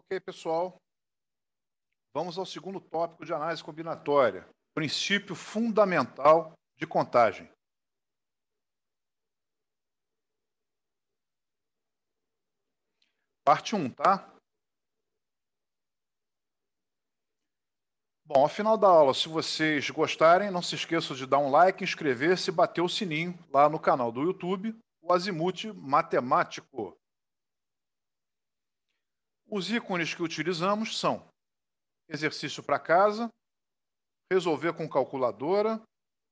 Ok, pessoal. Vamos ao segundo tópico de análise combinatória. Princípio fundamental de contagem. Parte 1, tá? Bom, ao final da aula, se vocês gostarem, não se esqueçam de dar um like, inscrever-se e bater o sininho lá no canal do YouTube, o Azimuth Matemático. Os ícones que utilizamos são exercício para casa, resolver com calculadora,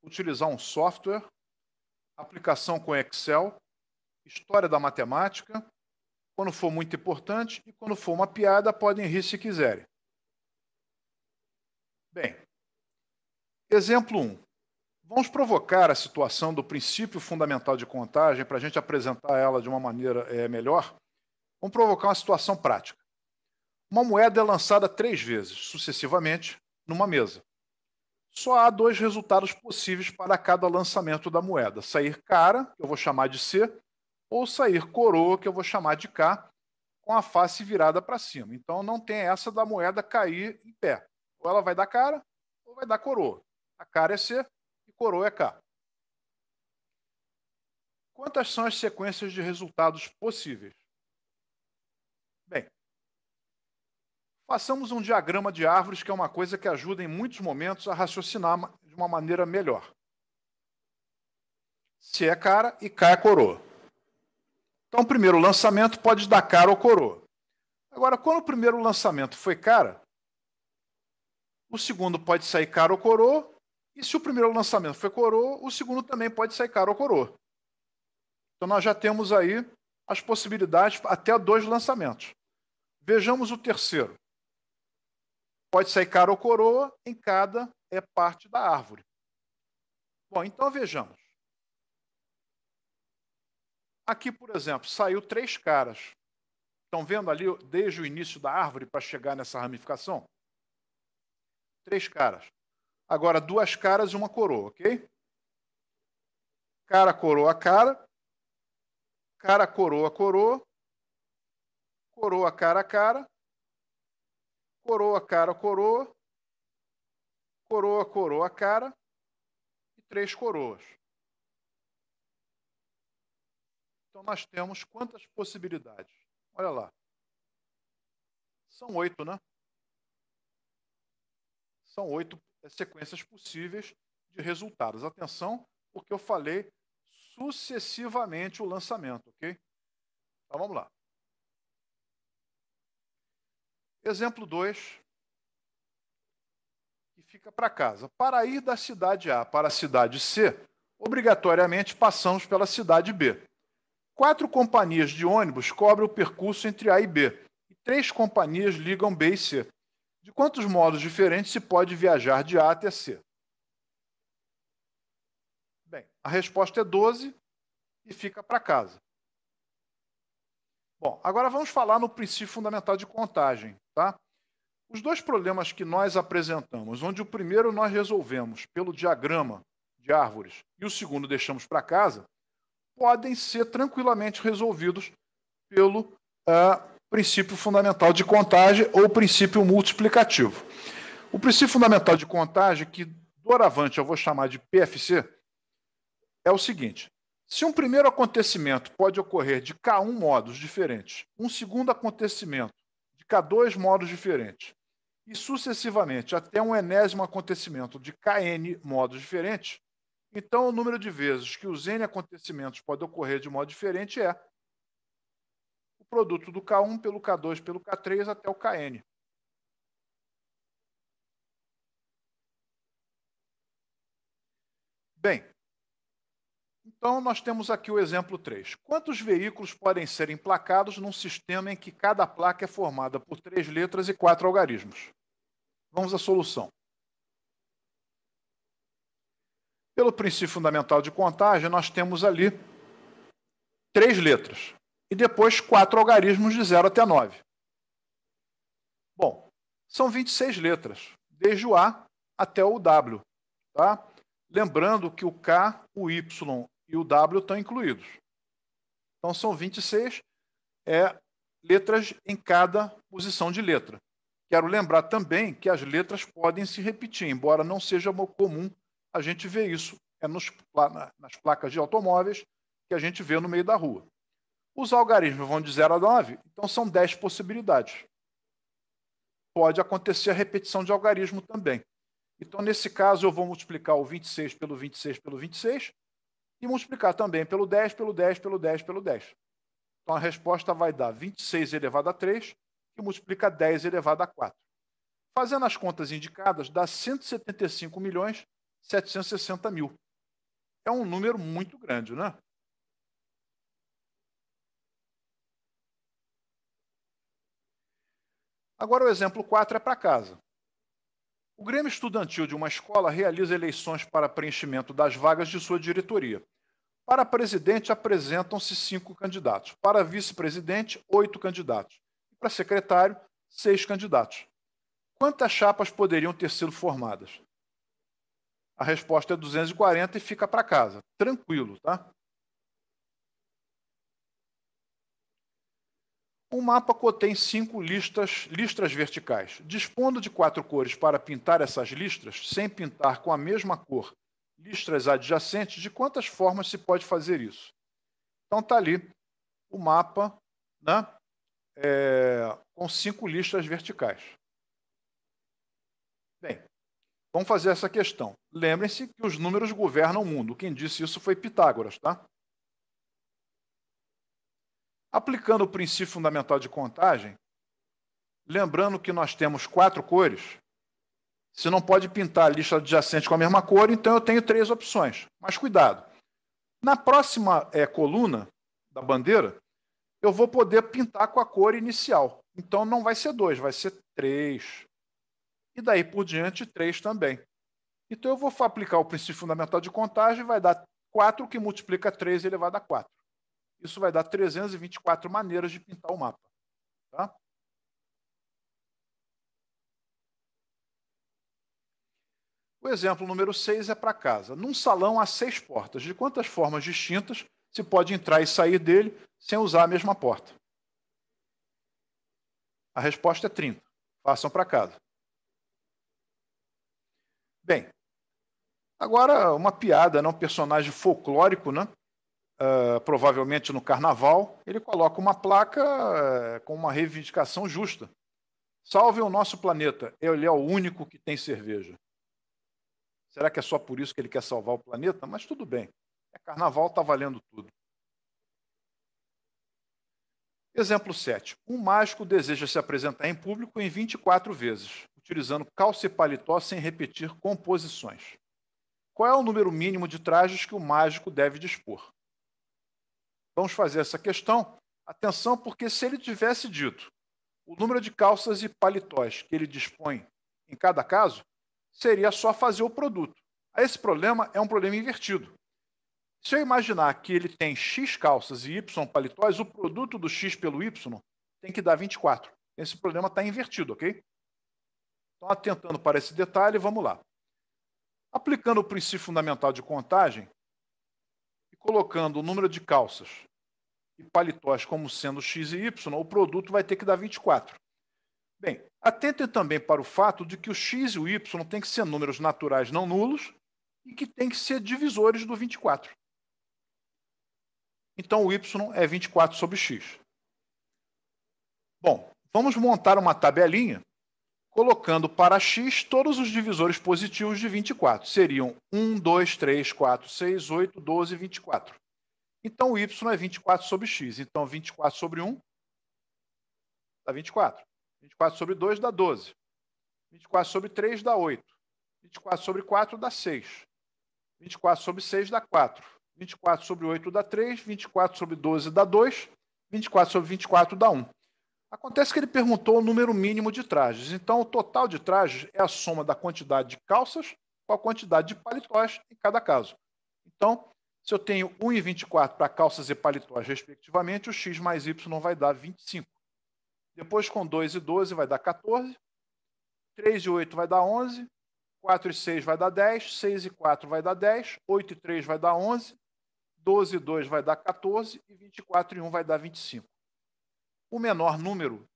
utilizar um software, aplicação com Excel, história da matemática. Quando for muito importante e quando for uma piada, podem rir se quiserem. Bem, exemplo 1. Vamos provocar a situação do princípio fundamental de contagem para a gente apresentar ela de uma maneira melhor. Vamos provocar uma situação prática. Uma moeda é lançada 3 vezes, sucessivamente, numa mesa. Só há 2 resultados possíveis para cada lançamento da moeda. Sair cara, que eu vou chamar de C, ou sair coroa, que eu vou chamar de K, com a face virada para cima. Então, não tem essa da moeda cair em pé. Ou ela vai dar cara, ou vai dar coroa. A cara é C e coroa é K. Quantas são as sequências de resultados possíveis? Bem, façamos um diagrama de árvores, que é uma coisa que ajuda em muitos momentos a raciocinar de uma maneira melhor. C é cara e K é coroa. Então, o primeiro lançamento pode dar cara ou coroa. Agora, quando o primeiro lançamento foi cara, o segundo pode sair cara ou coroa, e se o primeiro lançamento foi coroa, o segundo também pode sair cara ou coroa. Então, nós já temos aí as possibilidades até 2 lançamentos. Vejamos o terceiro. Pode sair cara ou coroa em cada parte da árvore. Bom, então vejamos. Aqui, por exemplo, saiu 3 caras. Estão vendo ali desde o início da árvore para chegar nessa ramificação? 3 caras. Agora, 2 caras e uma coroa, ok? Cara, coroa, cara. Cara, coroa, coroa. Coroa, cara, cara. Coroa, cara, coroa. Coroa, coroa, cara. E 3 coroas. Então, nós temos quantas possibilidades? Olha lá. São 8, né? São 8 sequências possíveis de resultados. Atenção, porque eu falei sucessivamente o lançamento, ok? Então, vamos lá. Exemplo 2, que fica para casa. Para ir da cidade A para a cidade C, obrigatoriamente passamos pela cidade B. 4 companhias de ônibus cobrem o percurso entre A e B, e 3 companhias ligam B e C. De quantos modos diferentes se pode viajar de A até C? Bem, a resposta é 12 e fica para casa. Bom, agora vamos falar no princípio fundamental de contagem, tá? Os 2 problemas que nós apresentamos, onde o primeiro nós resolvemos pelo diagrama de árvores e o segundo deixamos para casa, podem ser tranquilamente resolvidos pelo princípio fundamental de contagem ou princípio multiplicativo. O princípio fundamental de contagem, que doravante eu vou chamar de PFC, é o seguinte: se um primeiro acontecimento pode ocorrer de K1 modos diferentes, um segundo acontecimento de K2 modos diferentes, e sucessivamente até um enésimo acontecimento de Kn modos diferentes, então o número de vezes que os N acontecimentos podem ocorrer de modo diferente é o produto do K1 pelo K2 pelo K3 até o Kn. Bem, então nós temos aqui o exemplo 3. Quantos veículos podem ser emplacados num sistema em que cada placa é formada por 3 letras e 4 algarismos? Vamos à solução. Pelo princípio fundamental de contagem, nós temos ali 3 letras e depois 4 algarismos de 0 até 9. Bom, são 26 letras, desde o A até o W. Tá? Lembrando que o K, o Y e o W estão incluídos. Então, são 26 letras em cada posição de letra. Quero lembrar também que as letras podem se repetir, embora não seja comum a gente ver isso. É nas placas de automóveis que a gente vê no meio da rua. Os algarismos vão de 0 a 9, então são 10 possibilidades. Pode acontecer a repetição de algarismo também. Então, nesse caso, eu vou multiplicar o 26 pelo 26 pelo 26 e multiplicar também pelo 10, pelo 10, pelo 10, pelo 10. Então, a resposta vai dar 26 elevado a 3, que multiplica 10 elevado a 4. Fazendo as contas indicadas, dá 175.760.000. É um número muito grande, né? Agora, o exemplo 4 é para casa. O Grêmio Estudantil de uma escola realiza eleições para preenchimento das vagas de sua diretoria. Para presidente, apresentam-se 5 candidatos. Para vice-presidente, 8 candidatos. E para secretário, 6 candidatos. Quantas chapas poderiam ter sido formadas? A resposta é 240 e fica para casa. Tranquilo, tá? Um mapa contém 5 listras verticais. Dispondo de 4 cores para pintar essas listras, sem pintar com a mesma cor listras adjacentes, de quantas formas se pode fazer isso? Então está ali o mapa, né, com 5 listras verticais. Bem, vamos fazer essa questão. Lembrem-se que os números governam o mundo. Quem disse isso foi Pitágoras, tá? Aplicando o princípio fundamental de contagem, lembrando que nós temos 4 cores, se não pode pintar a lista adjacente com a mesma cor, então eu tenho 3 opções. Mas cuidado. Na próxima coluna da bandeira, eu vou poder pintar com a cor inicial. Então não vai ser 2, vai ser 3. E daí por diante, 3 também. Então eu vou aplicar o princípio fundamental de contagem, vai dar 4 que multiplica 3 elevado a 4. Isso vai dar 324 maneiras de pintar o mapa. Tá? O exemplo número 6 é para casa. Num salão há 6 portas. De quantas formas distintas se pode entrar e sair dele sem usar a mesma porta? A resposta é 30. Façam para casa. Bem, agora uma piada, né? Um personagem folclórico, né? Provavelmente no carnaval, ele coloca uma placa com uma reivindicação justa. Salve o nosso planeta, ele é o único que tem cerveja. Será que é só por isso que ele quer salvar o planeta? Mas tudo bem, é carnaval, está valendo tudo. Exemplo 7. Um mágico deseja se apresentar em público em 24 vezes, utilizando calça e paletó sem repetir composições. Qual é o número mínimo de trajes que o mágico deve dispor? Vamos fazer essa questão. Atenção, porque se ele tivesse dito o número de calças e paletós que ele dispõe em cada caso, seria só fazer o produto. Esse problema é um problema invertido. Se eu imaginar que ele tem X calças e Y paletós, o produto do X pelo Y tem que dar 24. Esse problema está invertido, ok? Então, atentando para esse detalhe, vamos lá. Aplicando o princípio fundamental de contagem e colocando o número de calças e paletós como sendo X e Y, o produto vai ter que dar 24. Bem, atentem também para o fato de que o X e o Y têm que ser números naturais não nulos e que têm que ser divisores do 24. Então, o Y é 24 sobre X. Bom, vamos montar uma tabelinha colocando para X todos os divisores positivos de 24. Seriam 1, 2, 3, 4, 6, 8, 12, 24. Então, o Y é 24 sobre X. Então, 24 sobre 1 dá 24. 24 sobre 2 dá 12. 24 sobre 3 dá 8. 24 sobre 4 dá 6. 24 sobre 6 dá 4. 24 sobre 8 dá 3. 24 sobre 12 dá 2. 24 sobre 24 dá 1. Acontece que ele perguntou o número mínimo de trajes. Então, o total de trajes é a soma da quantidade de calças com a quantidade de paletós em cada caso. Então, se eu tenho 1,24 para calças e paletós, respectivamente, o X mais Y vai dar 25. Depois, com 2 e 12, vai dar 14. 3 e 8 vai dar 11. 4 e 6 vai dar 10. 6 e 4 vai dar 10. 8 e 3 vai dar 11. 12 e 2 vai dar 14. E 24 e 1 vai dar 25. O menor número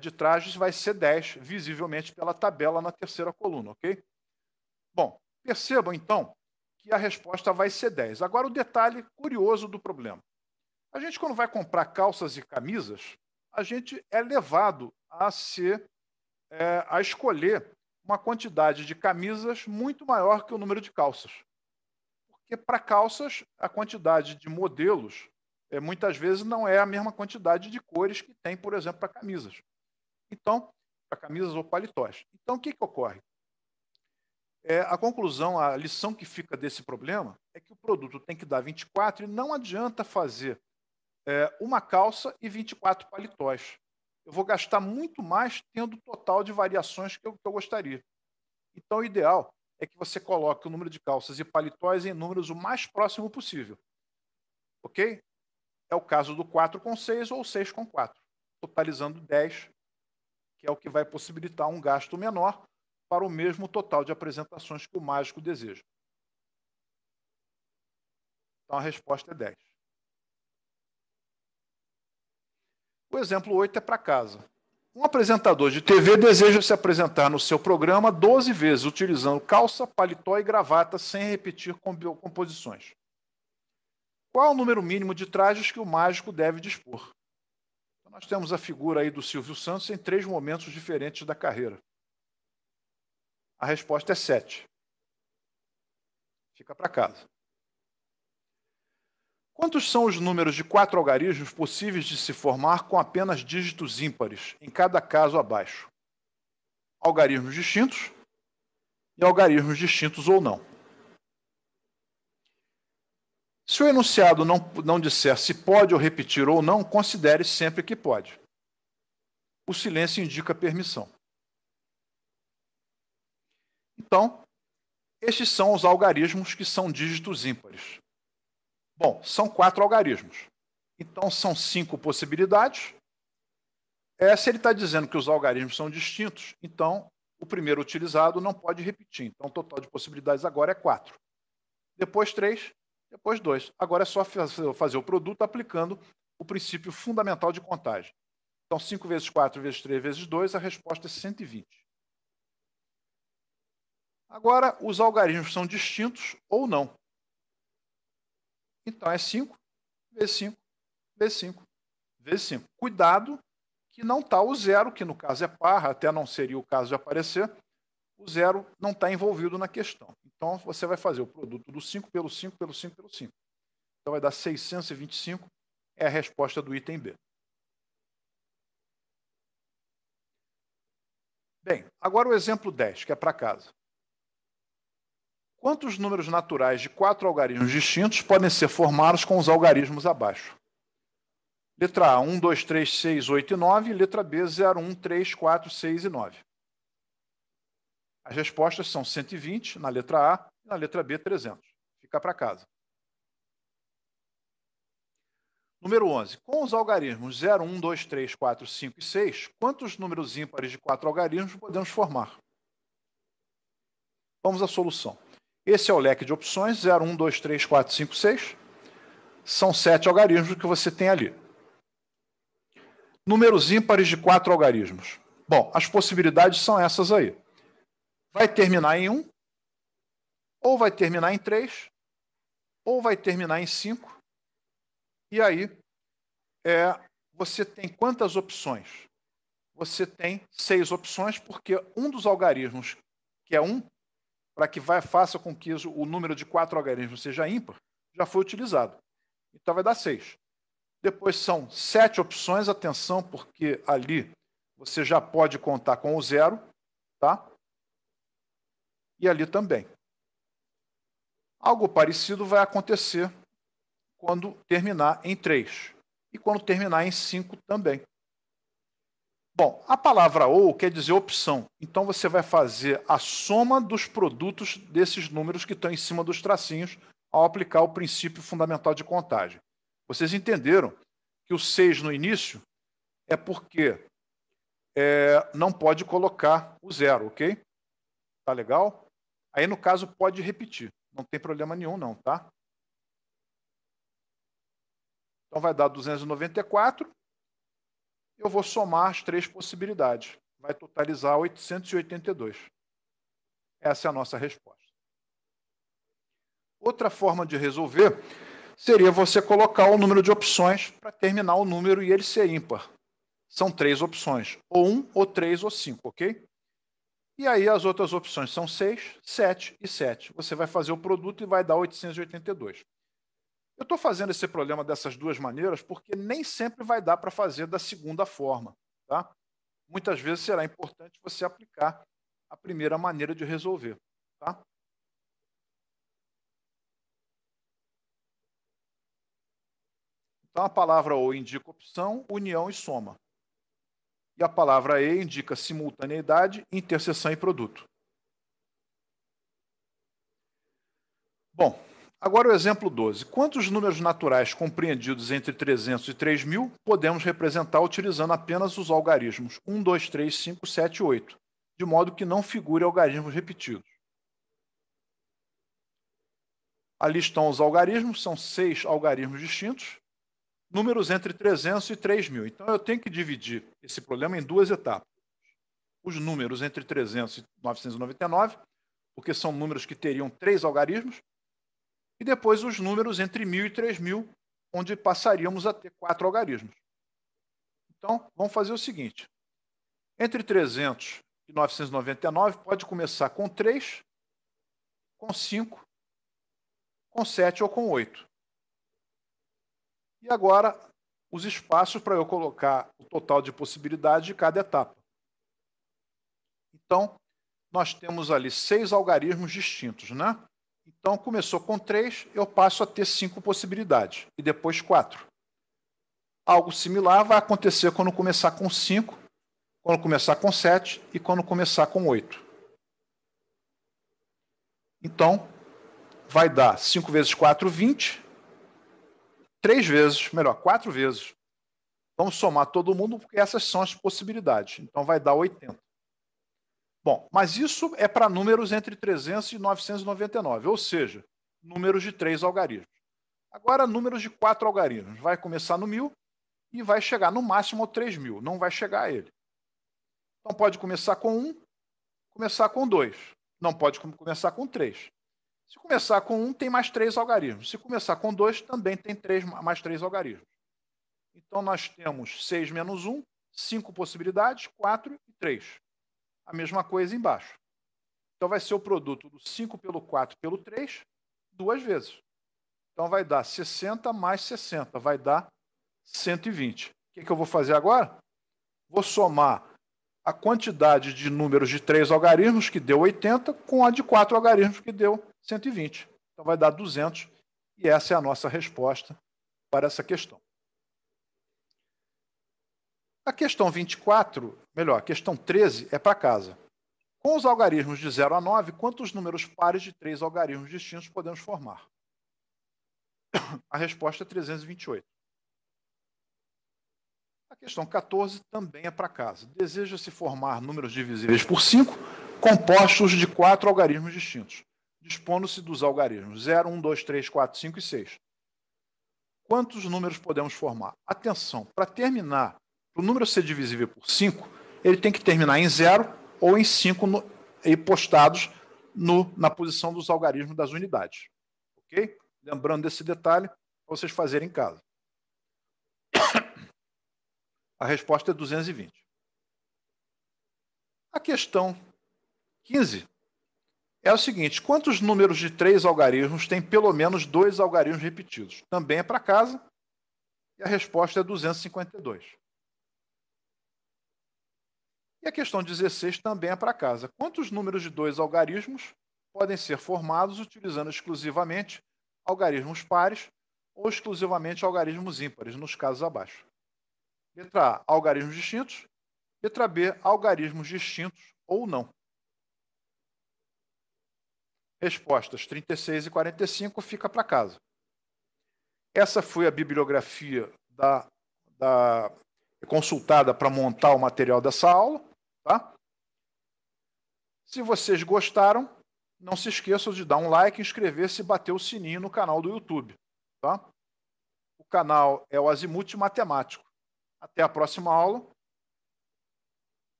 de trajes vai ser 10, visivelmente pela tabela na terceira coluna, ok? Bom, percebam então que a resposta vai ser 10. Agora o detalhe curioso do problema. A gente, quando vai comprar calças e camisas, a gente é levado a escolher uma quantidade de camisas muito maior que o número de calças. Porque para calças, a quantidade de modelos muitas vezes não é a mesma quantidade de cores que tem, por exemplo, para camisas. Então, para camisas ou paletós. Então, o que ocorre? A conclusão, a lição que fica desse problema é que o produto tem que dar 24 e não adianta fazer uma calça e 24 paletós. Eu vou gastar muito mais tendo o total de variações que eu gostaria. Então, o ideal é que você coloque o número de calças e paletós em números o mais próximo possível. Ok? É o caso do 4 com 6 ou 6 com 4, totalizando 10, que é o que vai possibilitar um gasto menor para o mesmo total de apresentações que o mágico deseja. Então, a resposta é 10. O exemplo 8 é para casa. Um apresentador de TV deseja se apresentar no seu programa 12 vezes, utilizando calça, paletó e gravata, sem repetir composições. Qual é o número mínimo de trajes que o mágico deve dispor? Então, nós temos a figura aí do Silvio Santos em 3 momentos diferentes da carreira. A resposta é 7. Fica para casa. Quantos são os números de 4 algarismos possíveis de se formar com apenas dígitos ímpares, em cada caso abaixo? Algarismos distintos e algarismos distintos ou não. Se o enunciado não disser se pode ou repetir ou não, considere sempre que pode. O silêncio indica permissão. Então, estes são os algarismos que são dígitos ímpares. Bom, são 4 algarismos. Então, são 5 possibilidades. Se ele está dizendo que os algarismos são distintos, então o primeiro utilizado não pode repetir. Então, o total de possibilidades agora é 4. Depois 3, depois 2. Agora é só fazer o produto aplicando o princípio fundamental de contagem. Então, 5 vezes 4 vezes 3 vezes 2, a resposta é 120. Agora, os algarismos são distintos ou não. Então, é 5 vezes 5 vezes 5 vezes 5. Cuidado que não está o zero, que no caso é par, até não seria o caso de aparecer, o zero não está envolvido na questão. Então, você vai fazer o produto do 5 pelo 5 pelo 5 pelo 5. Então, vai dar 625, é a resposta do item B. Bem, agora o exemplo 10, que é para casa. Quantos números naturais de 4 algarismos distintos podem ser formados com os algarismos abaixo? Letra A, 1, 2, 3, 6, 8 e 9. Letra B, 0, 1, 3, 4, 6 e 9. As respostas são 120 na letra A e na letra B, 300. Fica para casa. Número 11. Com os algarismos 0, 1, 2, 3, 4, 5 e 6, quantos números ímpares de 4 algarismos podemos formar? Vamos à solução. Esse é o leque de opções, 0, 1, 2, 3, 4, 5, 6. São 7 algarismos que você tem ali. Números ímpares de 4 algarismos. Bom, as possibilidades são essas aí. Vai terminar em 1, ou vai terminar em 3, ou vai terminar em 5. E aí, você tem quantas opções? Você tem 6 opções, porque um dos algarismos, que é 1, para que faça com que o número de 4 algarismos seja ímpar, já foi utilizado. Então, vai dar 6. Depois são 7 opções, atenção, porque ali você já pode contar com o 0, tá? E ali também. Algo parecido vai acontecer quando terminar em 3. E quando terminar em 5 também. Bom, a palavra ou quer dizer opção. Então, você vai fazer a soma dos produtos desses números que estão em cima dos tracinhos ao aplicar o princípio fundamental de contagem. Vocês entenderam que o 6 no início é porque não pode colocar o 0, ok? Tá legal? Aí, no caso, pode repetir. Não tem problema nenhum, não, tá? Então, vai dar 294. eu vou somar as 3 possibilidades. Vai totalizar 882. Essa é a nossa resposta. Outra forma de resolver seria você colocar o número de opções para terminar o número e ele ser ímpar. São 3 opções, ou 1, ou 3, ou 5, ok? E aí as outras opções são 6, 7 e 7. Você vai fazer o produto e vai dar 882. Eu estou fazendo esse problema dessas duas maneiras porque nem sempre vai dar para fazer da segunda forma, tá? Muitas vezes será importante você aplicar a primeira maneira de resolver, tá? Então, a palavra ou indica opção, união e soma. E a palavra e indica simultaneidade, interseção e produto. Bom, agora o exemplo 12. Quantos números naturais compreendidos entre 300 e 3.000 podemos representar utilizando apenas os algarismos 1, 2, 3, 5, 7 e 8, de modo que não figure algarismos repetidos? Ali estão os algarismos, são 6 algarismos distintos, números entre 300 e 3.000. Então, eu tenho que dividir esse problema em duas etapas. Os números entre 300 e 999, porque são números que teriam 3 algarismos, e depois os números entre 1.000 e 3.000, onde passaríamos a ter 4 algarismos. Então, vamos fazer o seguinte. Entre 300 e 999, pode começar com 3, com 5, com 7 ou com 8. E agora, os espaços para eu colocar o total de possibilidades de cada etapa. Então, nós temos ali 6 algarismos distintos, né? Então, começou com 3, eu passo a ter 5 possibilidades, e depois 4. Algo similar vai acontecer quando começar com 5, quando começar com 7 e quando começar com 8. Então, vai dar 5 vezes 4, 20. 4 vezes. Vamos somar todo mundo, porque essas são as possibilidades. Então, vai dar 80. Bom, mas isso é para números entre 300 e 999, ou seja, números de 3 algarismos. Agora, números de 4 algarismos. Vai começar no 1.000 e vai chegar no máximo ao 3.000. Não vai chegar a ele. Então, pode começar com 1, começar com 2. Não pode começar com 3. Se começar com 1, tem mais 3 algarismos. Se começar com 2, também tem mais 3 algarismos. Então, nós temos 6 menos 1, 5 possibilidades, 4 e 3. A mesma coisa embaixo. Então, vai ser o produto do 5 pelo 4 pelo 3, 2 vezes. Então, vai dar 60 mais 60, vai dar 120. O que eu vou fazer agora? Vou somar a quantidade de números de 3 algarismos, que deu 80, com a de 4 algarismos, que deu 120. Então, vai dar 200, e essa é a nossa resposta para essa questão. A questão 24, melhor, a questão 13 é para casa. Com os algarismos de 0 a 9, quantos números pares de 3 algarismos distintos podemos formar? A resposta é 328. A questão 14 também é para casa. Deseja-se formar números divisíveis por 5, compostos de 4 algarismos distintos, dispondo-se dos algarismos 0, 1, 2, 3, 4, 5 e 6. Quantos números podemos formar? Atenção, para terminar, para o número ser divisível por 5, ele tem que terminar em 0 ou em 5 e postados na posição dos algarismos das unidades. Ok? Lembrando desse detalhe, para vocês fazerem em casa. A resposta é 220. A questão 15 é o seguinte: quantos números de 3 algarismos têm pelo menos 2 algarismos repetidos? Também é para casa, e a resposta é 252. E a questão 16 também é para casa. Quantos números de 2 algarismos podem ser formados utilizando exclusivamente algarismos pares ou exclusivamente algarismos ímpares, nos casos abaixo? Letra A, algarismos distintos. Letra B, algarismos distintos ou não. Respostas 36 e 45 fica para casa. Essa foi a bibliografia consultada para montar o material dessa aula. Tá? Se vocês gostaram, não se esqueçam de dar um like, inscrever-se e bater o sininho no canal do YouTube. Tá? O canal é o Azimuth Matemático. Até a próxima aula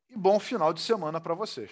e bom final de semana para vocês.